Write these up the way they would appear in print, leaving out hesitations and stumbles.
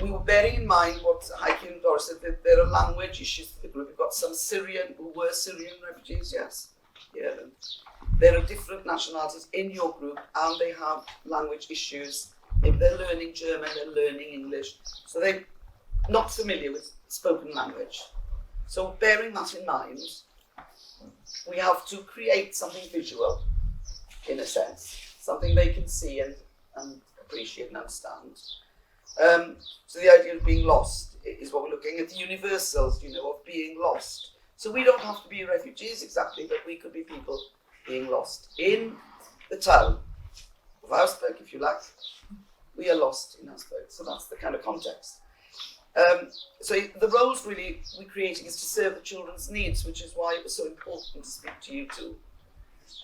we were bearing in mind what Heike and Doris said, that there are language issues for the group. We've got some Syrian, who were Syrian refugees, yes. Yeah. There are different nationalities in your group and they have language issues. Maybe they're learning German, they're learning English. So they're not familiar with spoken language. So bearing that in mind, we have to create something visual, in a sense. Something they can see and appreciate and understand. So the idea of being lost is what we're looking at. The universals, of being lost. So we don't have to be refugees exactly, but we could be people being lost in the town of Augsburg, if you like. We are lost in Augsburg, so that's the kind of context. So the roles really we're creating is to serve the children's needs, which is why it was so important to speak to you two.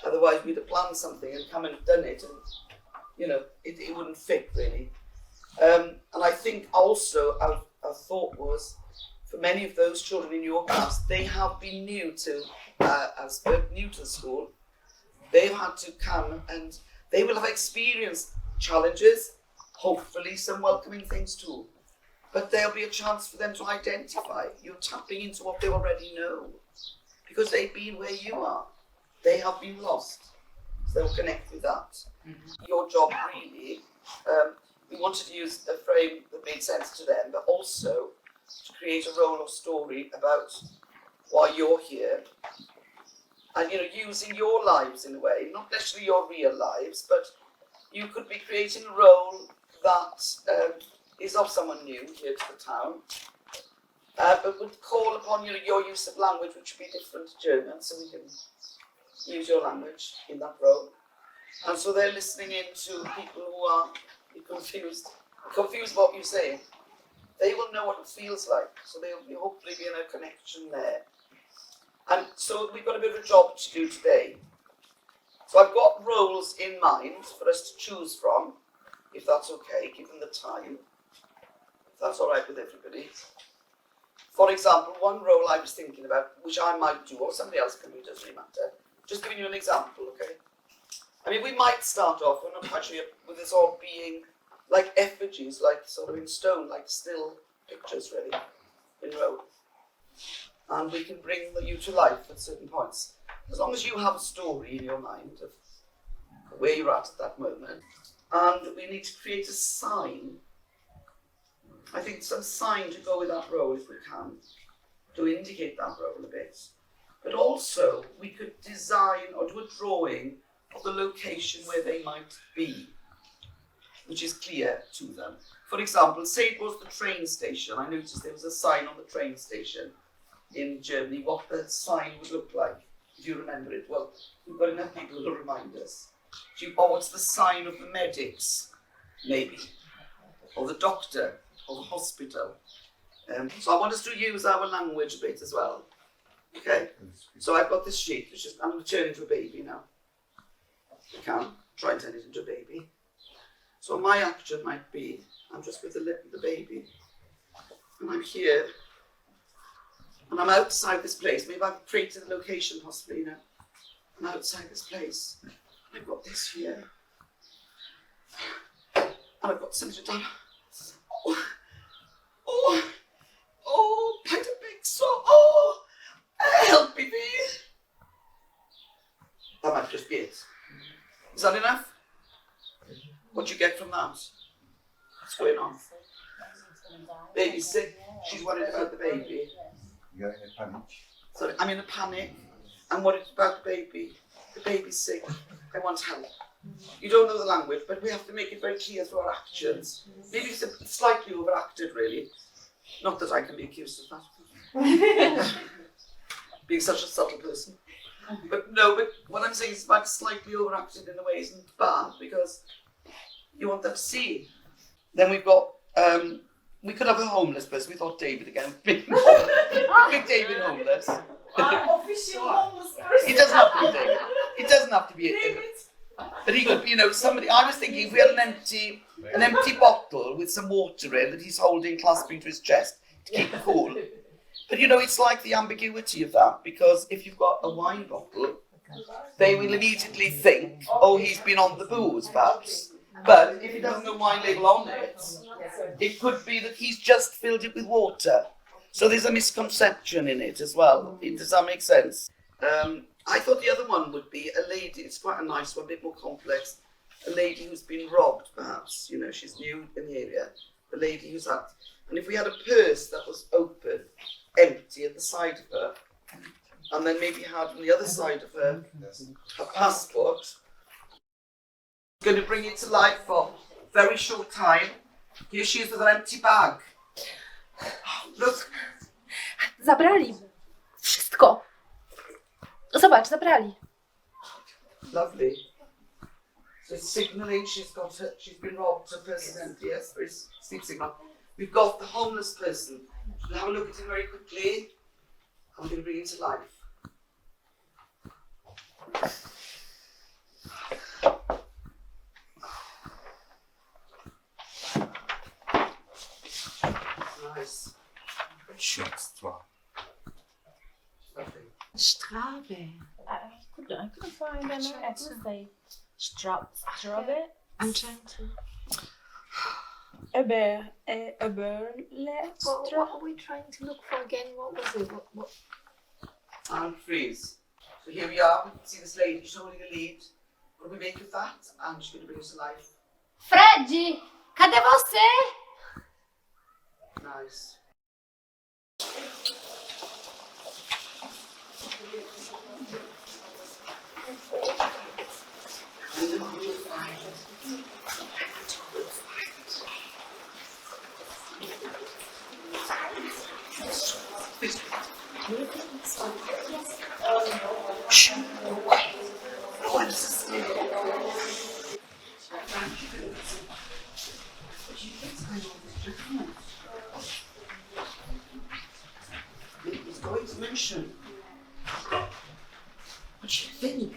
Otherwise we'd have planned something and come and done it, and it wouldn't fit really. And I think also our thought was, for many of those children in your class, they have been new to Augsburg, new to the school. They've had to come and they will have experienced challenges, hopefully some welcoming things too. But there'll be a chance for them to identify. You're tapping into what they already know. Because they've been where you are. They have been lost. So they'll connect with that. Mm-hmm. Your job really, we wanted to use a frame that made sense to them, but also to create a role or story about why you're here. And using your lives in a way, not necessarily your real lives, but you could be creating a role that is of someone new here to the town, but would call upon your use of language, which would be different to German, so we can use your language in that role. And so they're listening in to people who are confused about what you're saying. They will know what it feels like, so they'll hopefully be in a connection there. And so we've got a bit of a job to do today. So I've got roles in mind for us to choose from, if that's okay, given the time. If that's all right with everybody. For example, one role I was thinking about, which I might do, or somebody else can do, doesn't really matter. Just giving you an example, okay? I mean, we might start off, we're not quite sure yet, with this all being like effigies, like sort of in stone, like still pictures really, in row. And we can bring you to life at certain points. As long as you have a story in your mind of where you're at that moment. And we need to create a sign. I think some sign to go with that role if we can, to indicate that role a bit. But also, we could design or do a drawing of the location where they might be, which is clear to them. For example, say it was the train station. I noticed there was a sign on the train station in Germany, what the sign would look like, if you remember it. Well, we've got enough people who will remind us. Or what's the sign of the medics, maybe, or the doctor, or the hospital. So I want us to use our language a bit as well. Okay, so I've got this sheet, which is, I'm going to turn into a baby now. I can try and turn it into a baby. So my action might be, I'm just with the baby, and I'm here, and I'm outside this place. Maybe I've created a location possibly, I'm outside this place. I've got this here, and I've got something done. Oh, Peter Big so, help me, please. That might just be it. Is that enough? What do you get from that? What's going on? Baby's sick. She's worried about the baby. You're in a panic. Sorry, I'm in a panic. I'm worried about the baby. The baby's sick. I want help. You don't know the language, but we have to make it very clear through our actions. Maybe it's slightly overacted, really. Not that I can be accused of that. Being such a subtle person. But what I'm saying is like slightly overacted in a way isn't bad, because you want them to see. Then we've got, we could have a homeless person. We thought David again. Big David homeless. Official homeless person. It doesn't have to be David. It doesn't have to be David. But he could, somebody, I was thinking if we had an empty bottle with some water in that he's holding, clasping to his chest to keep cool. But it's like the ambiguity of that, because if you've got a wine bottle, they will immediately think, oh, he's been on the booze, perhaps. But if he doesn't know wine label on it, it could be that he's just filled it with water. So there's a misconception in it as well. Does that make sense? I thought the other one would be a lady. It's quite a nice one, a bit more complex. A lady who's been robbed, perhaps. You know, she's new in the area. A lady who's had, and if we had a purse that was open, empty at the side of her, and then maybe had on the other side of her a passport. Going to bring it to life for a very short time. Here she is with an empty bag. Look. Zabrali. Wszystko. Zobacz, zabrali. Lovely. So it's signalling she's been robbed, her purse is empty, yes, very sleep signal. We've got the homeless person. We'll have a look at him very quickly. I'm going to bring him to life. Nice. Schöpfstwa. Lovely. Strabe. I couldn't find any. I couldn't say strawberry. What are we trying to look for again? What was it? What? And freeze. So here we are. We can see this lady. She's holding a lead. What do we make of that? And she's going to bring us to life. Freddy! Cadê você? Nice. He's going to mention. What do you think?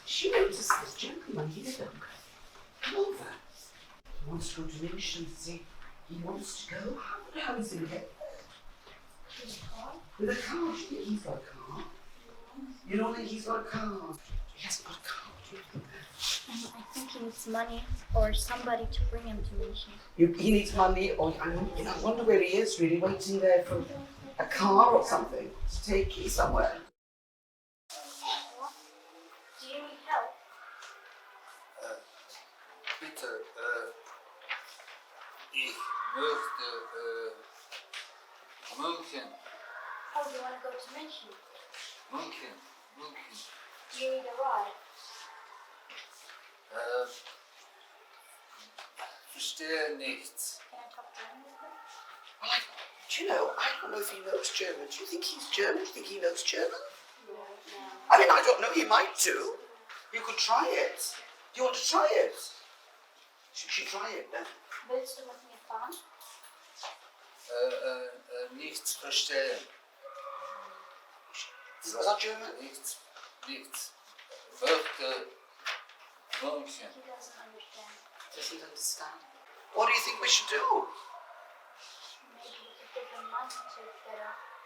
She noticed this gentleman here. Come over. He wants to go to München. See, he wants to go. How is he get there? With a car. Do you think he's got a car? You don't think he's got a car? He hasn't got a car. Do you think that? I think he needs money or somebody to bring him to München. He needs money, or I wonder where he is. Really waiting there for a car or something to take you somewhere. Do you need help? Bitte, ich möchte München. Oh, do you want to go to München? München. Do you need a ride? Verstehe nichts. Can I talk to him? Well, do you know, I don't know if he knows German. Do you think he's German? Do you think he knows German? No. I mean, I don't know. He might do. You could try it. Do you want to try it? Should she try it then? Willst du mit mir fahren? Nichts verstehen. Is that German? Nichts. Möchte München. He doesn't understand. Doesn't understand. What do you think we should do? Maybe we could give him money to get a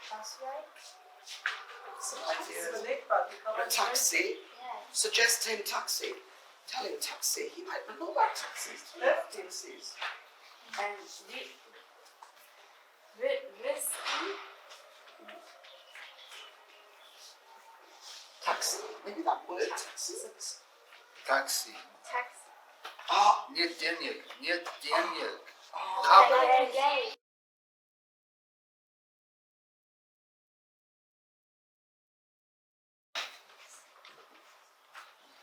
bus ride? Some idea. A taxi. Yeah. Suggest him taxi. Tell him taxi. He might not know about taxis. Taxis. And whiskey. Taxi. Maybe that word. Taxi. Taxi. Taxi. Ah. Nicht denjenigen. Nicht denjenigen. Oh. Gay.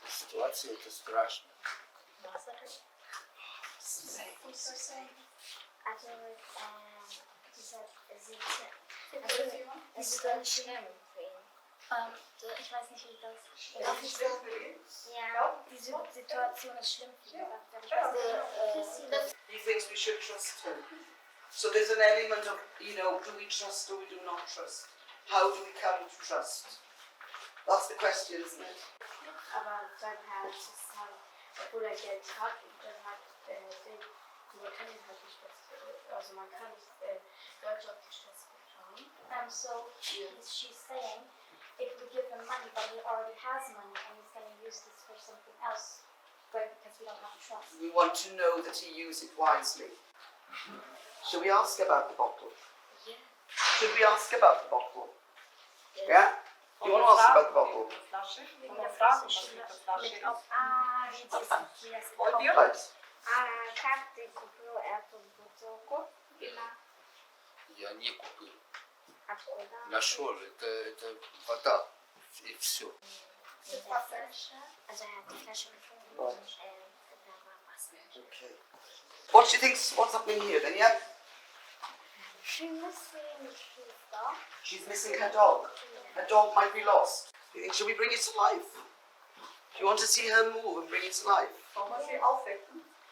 Sytuacja to straszna. Was that her? I'm so sorry. Also, es ist ganz schlimm für ihn. Ich weiß nicht, wie das Ja, diese Situation ist schlimm für ihn. He thinks we should trust him. So there's an element of, do we trust or we do not trust? How do we come to trust? That's the question, isn't it? Aber sein Herz ist halt, obwohl er Geld hat, dann hat man kann ihn halt nicht also man kann nicht Deutsch auf die Straße bekommen. So she's saying, if we give him money, but he already has money and he's going to use this for something else, But because we don't have trust. We want to know that he used it wisely. Should we ask about the bottle? Yeah. Should we ask about the bottle? Yeah? Do you want to ask about the bottle? Right. Как ты купил эту бутылку? Я не купил. Откуда? Нашел, это вода. И все. Also er hat die Flasche gefunden und da war Wasser. Okay. What do you think's what's happening here then, yeah? She's missing his dog. She's missing her dog. Her dog might be lost. Do you think, should we bring it to life? Do you want to see her move and bring it to life?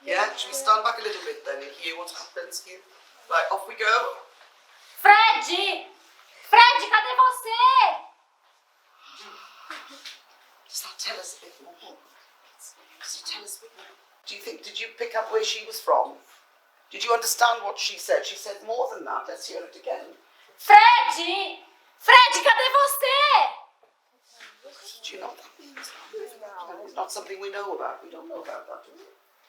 Yeah? Should we stand back a little bit then and hear what happens here? Right, off we go. Fred! Fred, cadê você? Does that tell us a bit more? Does it tell us a bit more? Do you think, did you pick up where she was from? Did you understand what she said? She said more than that. Let's hear it again. Fred! Fred, cadê você? Do you know what that means? It's not something we know about. We don't know about that, do we?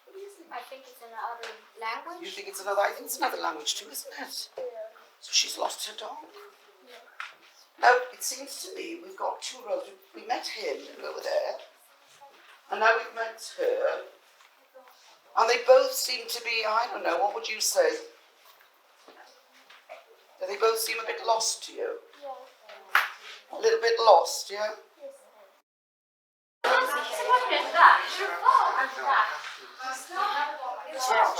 What do you think? I think it's in another language. You think it's another, I think it's another language too, isn't it? So she's lost her dog. Now, it seems to me we've got two roads. We met him over there, and now we've met her. And they both seem to be, I don't know, what would you say? Do they both seem a bit lost to you? A little bit lost, yeah?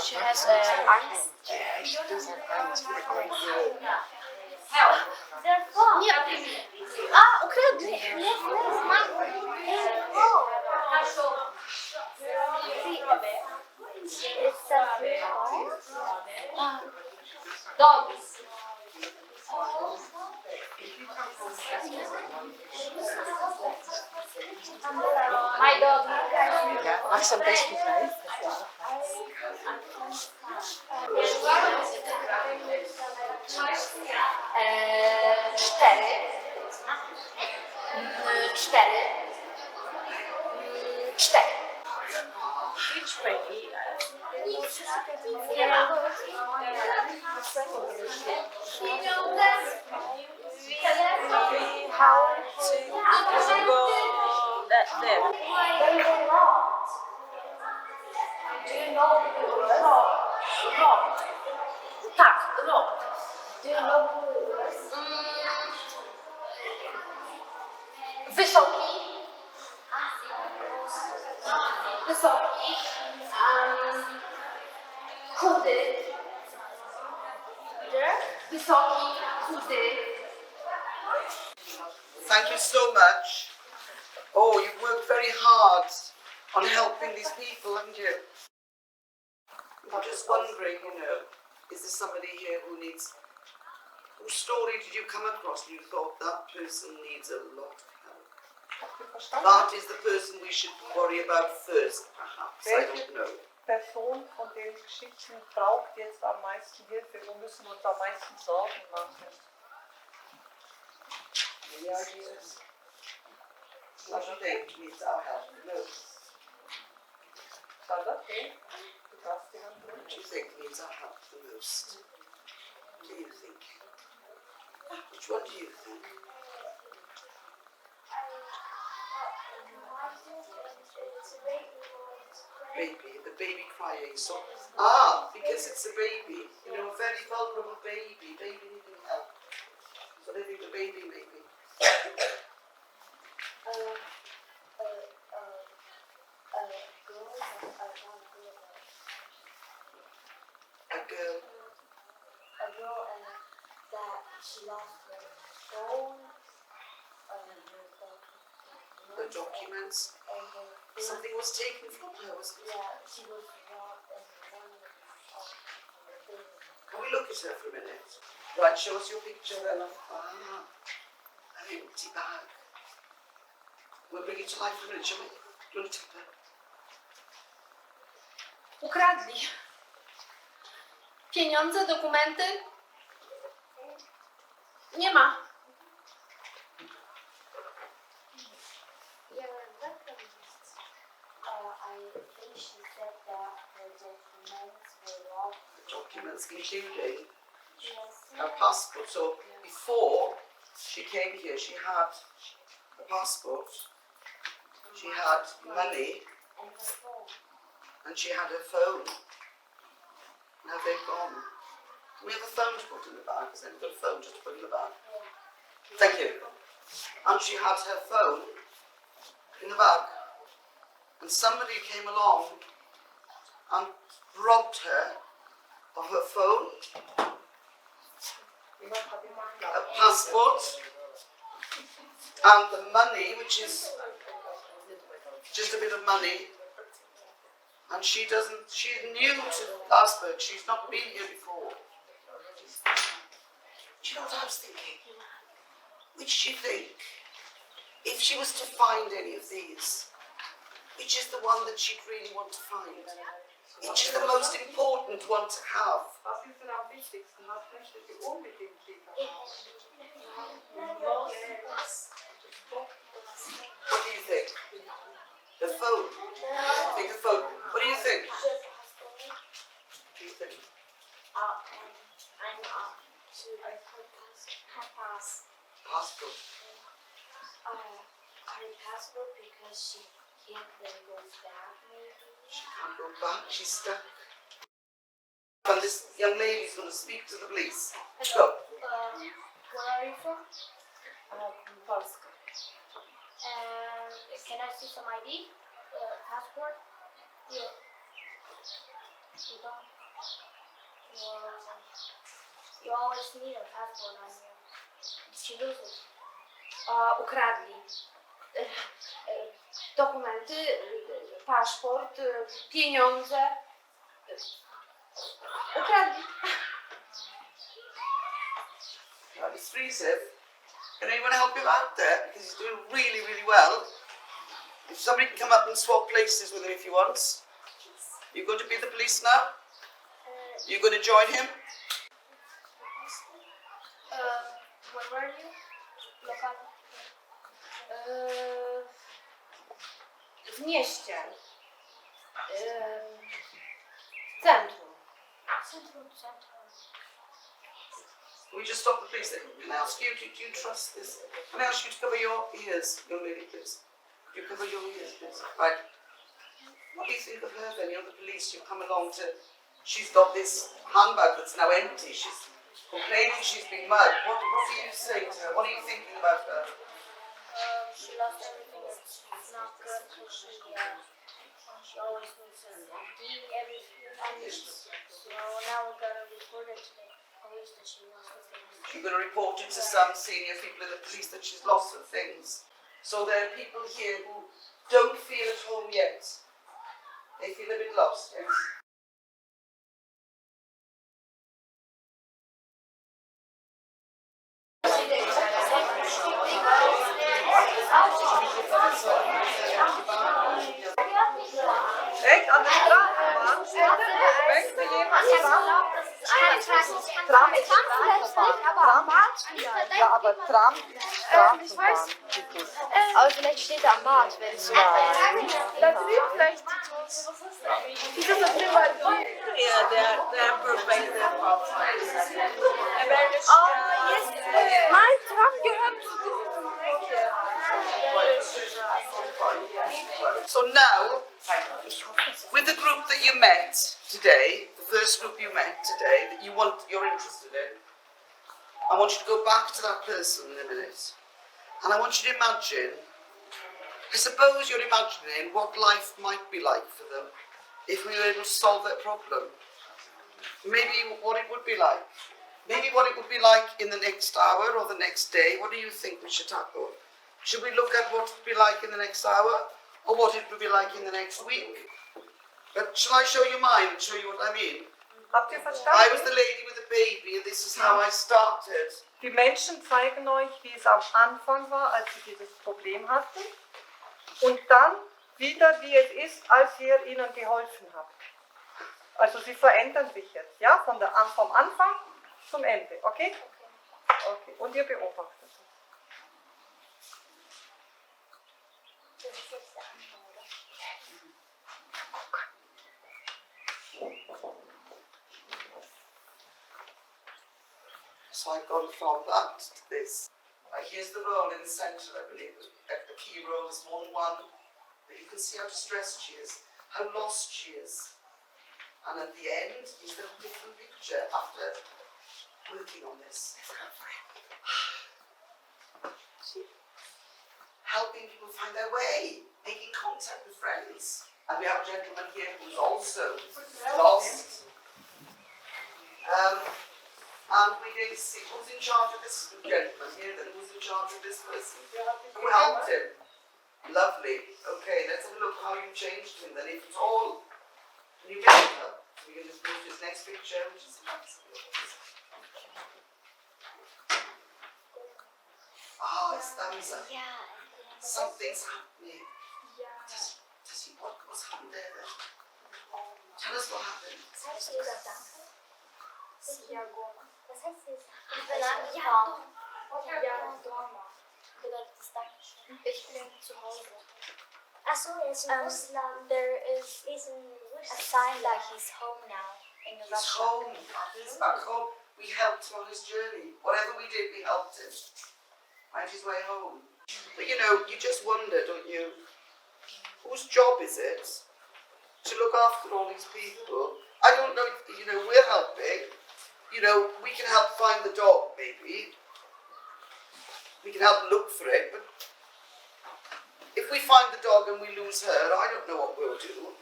She has Angst. Yeah, she does have hands for a great deal. Ukradli. It's dogs. My dog. Ja, mach's am besten gleich. Cztery. Tak, rok. Wysoki. Chudy. Wysoki, chudy. Thank you so much. Oh, you've worked very hard on helping these people, haven't you? I'm just wondering, you know, is there somebody here who needs... Whose story did you come across and you thought that person needs a lot of help? That is the person we should worry about first, perhaps. I don't know. Person von den Geschichten braucht jetzt am meisten Hilfe? Wo müssen wir uns am meisten Sorgen machen? Any ideas? What do you think needs our help the most? Charlotte, du darfst die Hand What do you think needs our help the most? What do you think? Which one do you think? Baby, the baby crying. So, because it's a baby, you know, a very vulnerable baby needing help. So they think the baby maybe. A girl. That she lost her phone, The documents. Something was taken from her, wasn't it? yeah, she was locked in one of the Can we look at her for a minute? Right, show us your picture then of an empty bag. We'll bring it to life for a minute, shall we? Do you want to tap her? Ukradli. Pieniądze, dokumenty? Nie ma. Yeah, that was think she said that her documents were locked. Documents including Yes. her passport. So before she came here, she had a passport, she had money, And her phone. and she had her phone. Now they've gone. Do we have a phone to put in the bag? Has anyone got a phone just to put in the bag? Thank you. And she had her phone in the bag. And somebody came along and robbed her of her phone, a passport, and the money, which is just a bit of money. And she's new to Augsburg, she's not been here before. Do you know what I was thinking? Which do you think, if she was to find any of these, which is the one that she'd really want to find? Which is the most important one to have? Was ist denn am wichtigsten? Was möchtet ihr unbedingt lieber haben? What do you think? The phone? I think the phone. What do you think? What do you think? I'm up to her pass. Passport. Her passport because she can't then go back maybe. She can't go back, she's stuck. And this young lady's going to speak to the police. Go. Where are you from? Polska. Can I see some ID? Passport? Yeah. You don't? Well, you always need a passport on you. Did you lose it? Ukradli. Dokumenty, paszport, pieniądze. Ukradli. That is freezing. Can anyone help him out there? Because he's doing really, really well. If somebody can come up and swap places with him if he wants. You're going to be the police now? You're going to join him? Where were you? Local. W mieście. Centrum. Centrum. Can we just stop the police there? Can I ask you, do you trust this? Can I ask you to cover your ears, young lady, please? Could you cover your ears, please? Right. What do you think of her then? You're the police, you've come along to... She's got this handbag that's now empty. She's complaining she's been mugged. What do you say to her? What are you thinking about her? She lost everything. It's not good. She always needs to do everything. So now we gotta report it to the police that she lost her things. You're going to report it to some senior people in the police that she's lost her things. So there are people here who don't feel at home yet. They feel a bit lost, yes? Echt? An der Straßenbahn? Möchte jemand Tram? Ja, aber Tram ist Straßenbahn. Aber vielleicht steht er am Bad, wenn es so Da drüben vielleicht. Mein Tram gehört zu So now, with the group that you met today, the first group you met today that you're interested in, I want you to go back to that person in a minute, and I want you to imagine. I suppose you're imagining what life might be like for them if we were able to solve their problem. Maybe what it would be like. Maybe what it would be like in the next hour or the next day. What do you think we should tackle? Should we look at what it would be like in the next hour or what it would be like in the next week? But shall I show you mine and show you what I mean? Habt ihr I was verstanden? the lady with the baby and this is how I started. Die Menschen zeigen euch, wie es am Anfang war, als sie dieses Problem hatten. Und dann wieder, wie es ist, als ihr ihnen geholfen habt. Also sie verändern sich jetzt, ja? Vom Anfang zum Ende, okay? Okay, und ihr beobachtet es. So I've gone from that to this. Here's the role in the centre, I believe. The key role is more than one. But you can see how distressed she is, how lost she is. And at the end, is a different picture after working on this. Helping people find their way, making contact with friends. And we have a gentleman here who's also lost. And we're going to see who's in charge of this gentleman here, then who's in charge of this person. Who helped him? Lovely. Okay, let's have a look how you changed him then. If it's all new makeup, we can just move to this next picture, which is it's Hamza. Yeah. Something's happening. Yeah. Does he what's happened there then? Tell us what happened. Was heißt das? Ich bin zu Hause. Achso, er ist in Russland. There is a sign that he's home now in He's Russia. home. He's back home. We helped him on his journey. Whatever we did, we helped him. Find his way home. But you know, you just wonder, don't you? Whose job is it to look after all these people? I don't know, you know, we're helping. You know, we can help find the dog, maybe. We can help look for it, but if we find the dog and we lose her, I don't know what we'll do.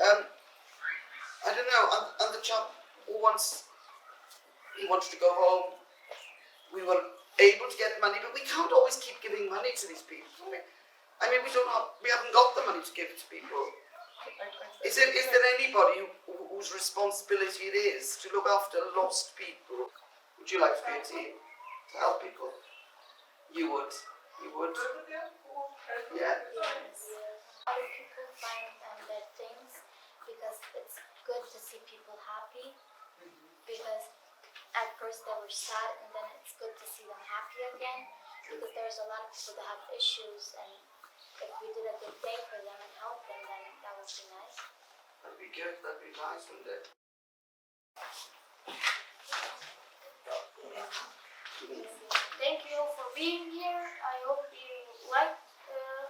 I don't know, and the chap who he wanted to go home, we were able to get money, but we can't always keep giving money to these people. I mean, we haven't got the money to give to people. Is there anybody whose responsibility it is to look after lost people? Would you like to be a team to help people? You would. You would. Yeah. Other people find their things because it's good to see people happy. Because at first they were sad, and then it's good to see them happy again. Because there's a lot of people that have issues, and if we did a good thing for them and help them, then that would be nice. That'd be good. That'd be nice, wouldn't it? Thank you for being here. I hope you liked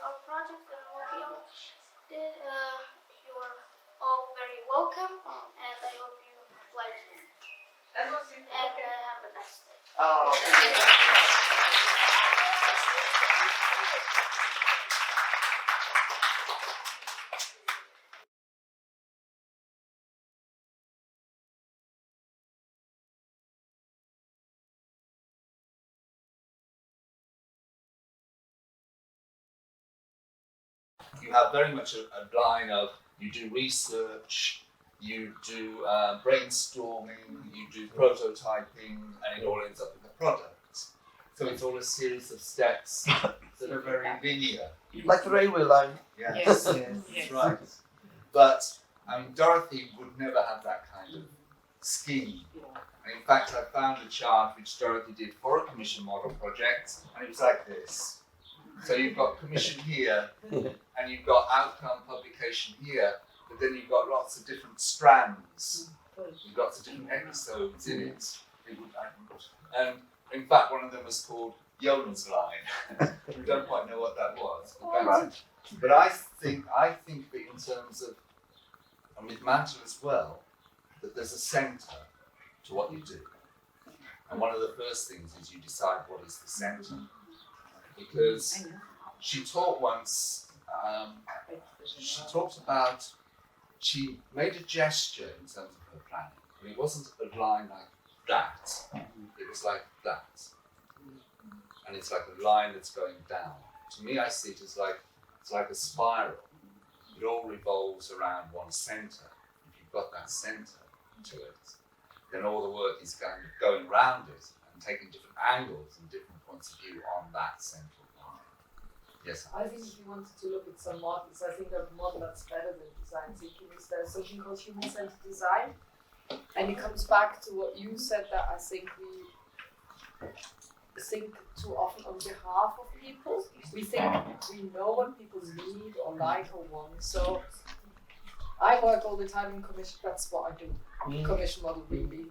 our project and what we all did. You are all very welcome, and I hope you like it. And have a nice day. Oh, thank you. You have very much a line of, you do research, you do brainstorming, you do prototyping, and it all ends up in the product. So it's all a series of steps that are very linear. Like the railway line. Yes, that's right. But Dorothy would never have that kind of scheme. And in fact, I found a chart which Dorothy did for a commission model project, and it was like this. So you've got commission here, and you've got outcome publication here, but then you've got lots of different strands. You've got lots of different episodes in it. And in fact, one of them was called Iona's line. We don't quite know what that was. But I think of it in terms of, and with Mantle as well, that there's a centre to what you do. And one of the first things is you decide what is the centre. Because she taught once, she made a gesture in terms of her planning. But it wasn't a line like that, it was like that. And it's like a line that's going down. To me, I see it as it's like a spiral. It all revolves around one centre. If you've got that centre to it, then all the work is going around it and taking different angles and different points of view on that central line. Yes. I think if you wanted to look at some models, I think a model that's better than design thinking is there's something called human-centered design. And it comes back to what you said, that I think we think too often on behalf of people. We think we know what people need or like or want. So I work all the time in commission. That's what I do. Commission model really.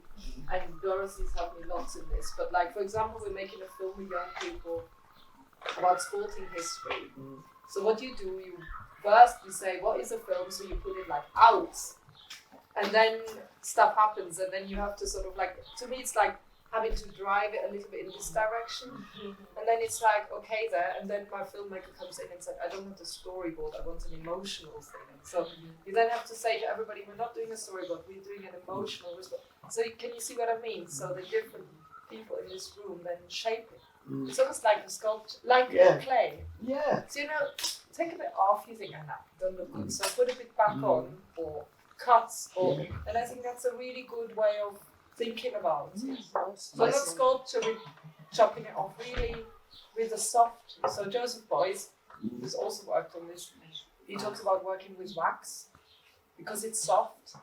And Dorothy's helped me lots in this. But like, for example, we're making a film with young people about sporting history. So what you do, you say, what is a film? So you put it like out. And then stuff happens, and then you have to sort of like, to me it's like having to drive it a little bit in this direction. And then it's like, okay there, and then my filmmaker comes in and said, I don't want a storyboard, I want an emotional thing. So you then have to say to everybody, we're not doing a storyboard, we're doing an emotional response. So can you see what I mean? So the different people in this room then shape it. It's almost like a sculpture, like clay. Yeah. So take a bit off, you think, no, don't look good. So put a bit back on, or cuts, and I think that's a really good way of thinking about it. So not sculpture with chopping it off, really with a soft. So Joseph Boyce, who's also worked on this, he talks about working with wax because it's soft.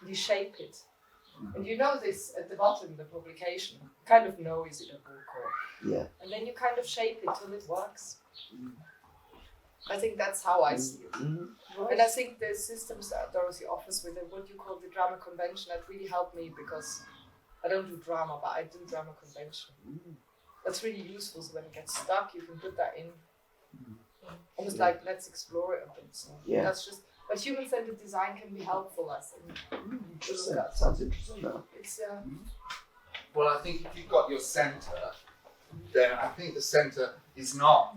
You shape it, and you know this at the bottom, the publication. Kind of know is it a book or and then you kind of shape it till it works. I think that's how I see it. And I think the systems that Dorothy offers with what you call the drama convention, that really helped me because I don't do drama, but I do drama convention. That's really useful, so when it gets stuck, you can put that in. Almost like, let's explore it a bit. So that's just, but human-centered design can be helpful, I think. Interesting. Sounds interesting though. It's, Well, I think if you've got your centre, then I think the centre is not.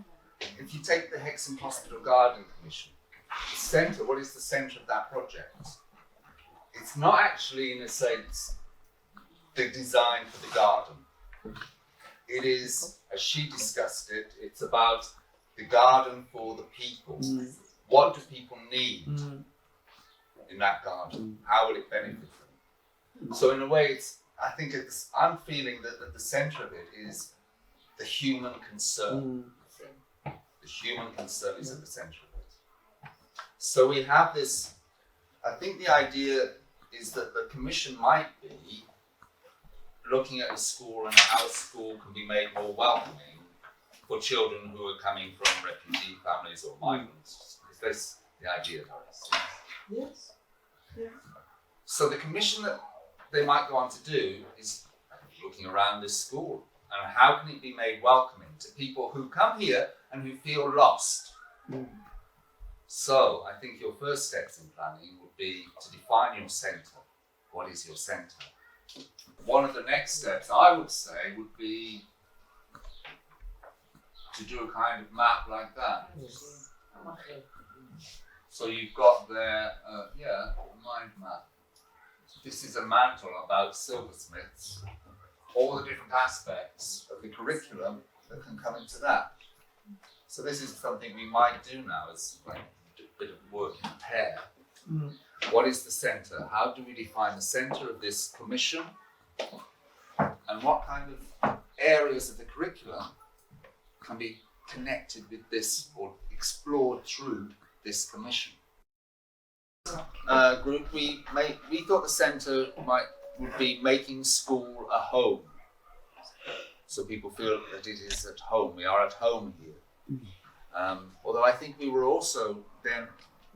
If you take the Hexham Hospital Garden Commission, the centre, what is the centre of that project? It's not actually, in a sense, the design for the garden. It is, as she discussed it, it's about the garden for the people. What do people need in that garden? How will it benefit them? So in a way, I'm feeling that at the centre of it is the human concern. The human concern is at the centre of it. So we have this, I think the idea is that the commission might be looking at a school and how a school can be made more welcoming for children who are coming from refugee families or migrants. Is this the idea, Doris? Yes. Yeah. So the commission that they might go on to do is looking around this school and how can it be made welcoming to people who come here and who feel lost. So I think your first steps in planning would be to define your centre. What is your centre? One of the next steps I would say would be to do a kind of map like that. So you've got there, a mind map. This is a mantle about silversmiths, all the different aspects of the curriculum that can come into that. So this is something we might do now as like a bit of work in pair. What is the centre? How do we define the centre of this commission? And what kind of areas of the curriculum can be connected with this or explored through this commission? Group, we thought the centre would be making school a home. So people feel that it is at home. We are at home here. Although I think we were also then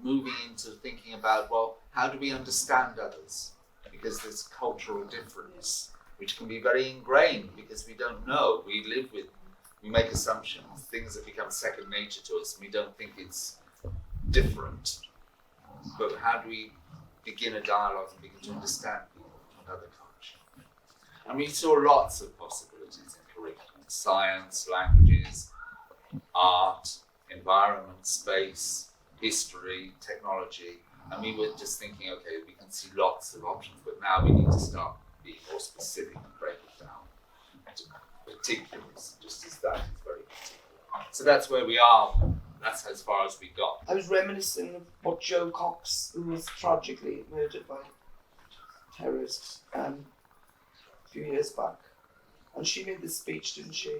moving into thinking about, well, how do we understand others? Because there's cultural difference, which can be very ingrained because we don't know. We make assumptions, things that become second nature to us, and we don't think it's different. But how do we begin a dialogue and begin to understand people and other culture? And we saw lots of possibilities in curriculum: science, languages, art, environment, space, history, technology. And we were just thinking, okay, we can see lots of options, but now we need to start being more specific and break it down to particulars, just as that is very particular. So that's where we are. That's as far as we got. I was reminiscing of what Joe Cox, who was tragically murdered by terrorists a few years back. And she made this speech, didn't she?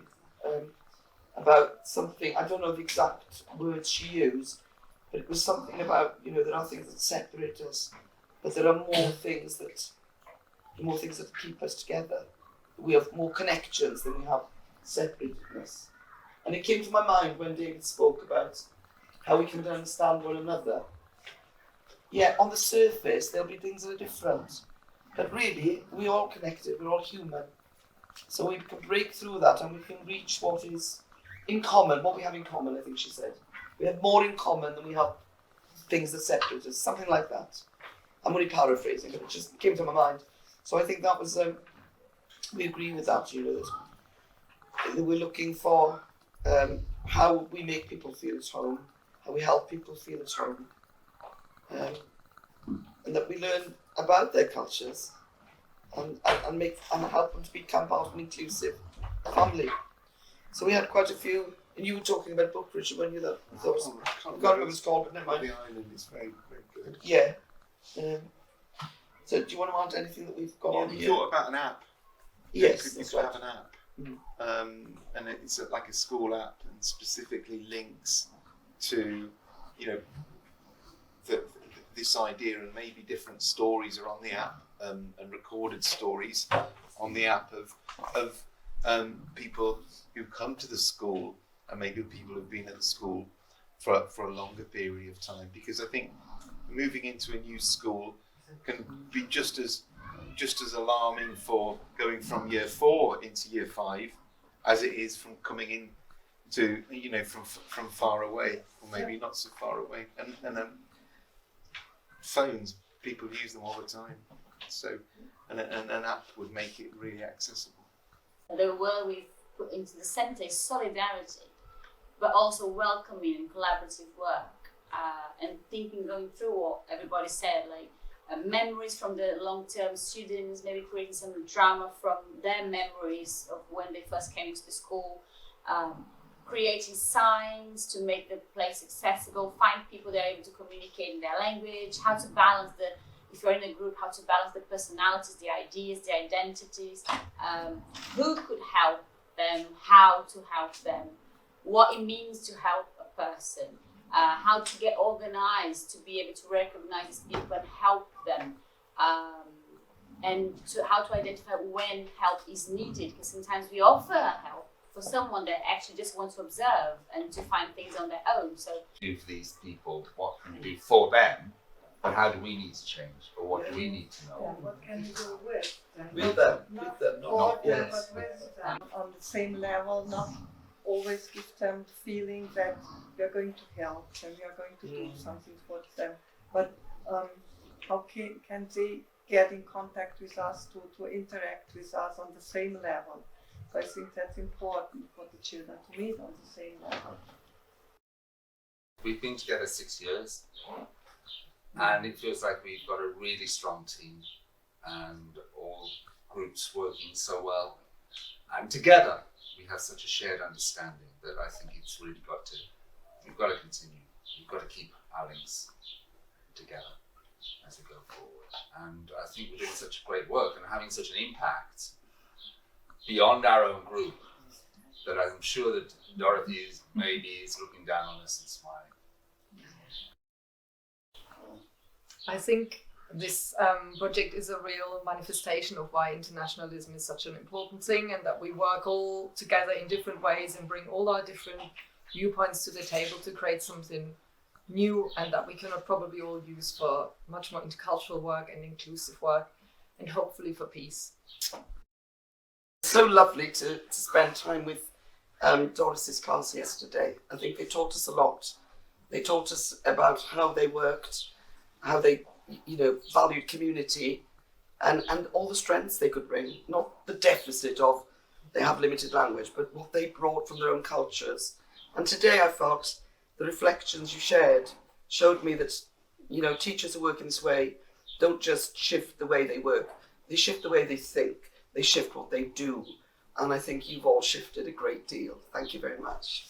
About something, I don't know the exact words she used, but it was something about, there are things that separate us, but there are more things that keep us together. We have more connections than we have separatedness. And it came to my mind when David spoke about how we can understand one another, yeah, on the surface there'll be things that are different, but really we're all connected. We're all human, so we can break through that and we can reach what is in common. What we have in common, I think she said, we have more in common than we have things that separate us. Something like that. I'm only paraphrasing, but it just came to my mind. So I think that was we agree with that. You know, that we're looking for how we make people feel at home, how we help people feel at home. And that we learn about their cultures and help them to become part of an inclusive family. So we had quite a few, and you were talking about book, Richard, when you that those. I can't remember what it's called, but never mind. The island is very, very good. Yeah. So do you want to add anything that we've got on We here? thought about an app. Yes, You that's could right. have an app. And it's like a school app and specifically links to, you know, this idea, and maybe different stories are on the app, and recorded stories on the app of people who come to the school, and maybe people who've been at the school for a longer period of time. Because I think moving into a new school can be just as alarming for going from year 4 into year 5 as it is from coming in to, you know, from far away, or maybe not so far away. And phones, people use them all the time. So an app would make it really accessible. The word we've put into the centre is solidarity, but also welcoming and collaborative work, and thinking, going through what everybody said, like memories from the long-term students, maybe creating some drama from their memories of when they first came into the school, creating signs to make the place accessible, find people that are able to communicate in their language, how to balance if you're in a group, how to balance the personalities, the ideas, the identities, who could help them, how to help them, what it means to help a person, how to get organized to be able to recognize these people and help them, and how to identify when help is needed, because sometimes we offer help for someone that actually just wants to observe and to find things on their own. So Do for these people, what can we do for them, but how do we need to change, or what do we need to know? What can you do with them? With them, Not with them, for not them, yes. but with them on the same level, not always give them the feeling that we are going to help them, we are going to do something for them. But how can they get in contact with us, to interact with us on the same level? So I think that's important for the children to meet on the same level. We've been together 6 years, and it feels like we've got a really strong team, and all groups working so well. And together, we have such a shared understanding that I think it's really we've got to continue. We've got to keep our links together as we go forward. And I think we're doing such great work and having such an impact beyond our own group that I'm sure that Dorothy is looking down on us and smiling. I think this project is a real manifestation of why internationalism is such an important thing, and that we work all together in different ways and bring all our different viewpoints to the table to create something new, and that we can probably all use for much more intercultural work and inclusive work, and hopefully for peace. So lovely to spend time with Doris's class yesterday. I think they taught us a lot. They taught us about how they worked, how they, you know, valued community, and all the strengths they could bring. Not the deficit of they have limited language, but what they brought from their own cultures. And today I felt the reflections you shared showed me that, you know, teachers who work in this way don't just shift the way they work, they shift the way they think, they shift what they do. And I think you've all shifted a great deal. Thank you very much.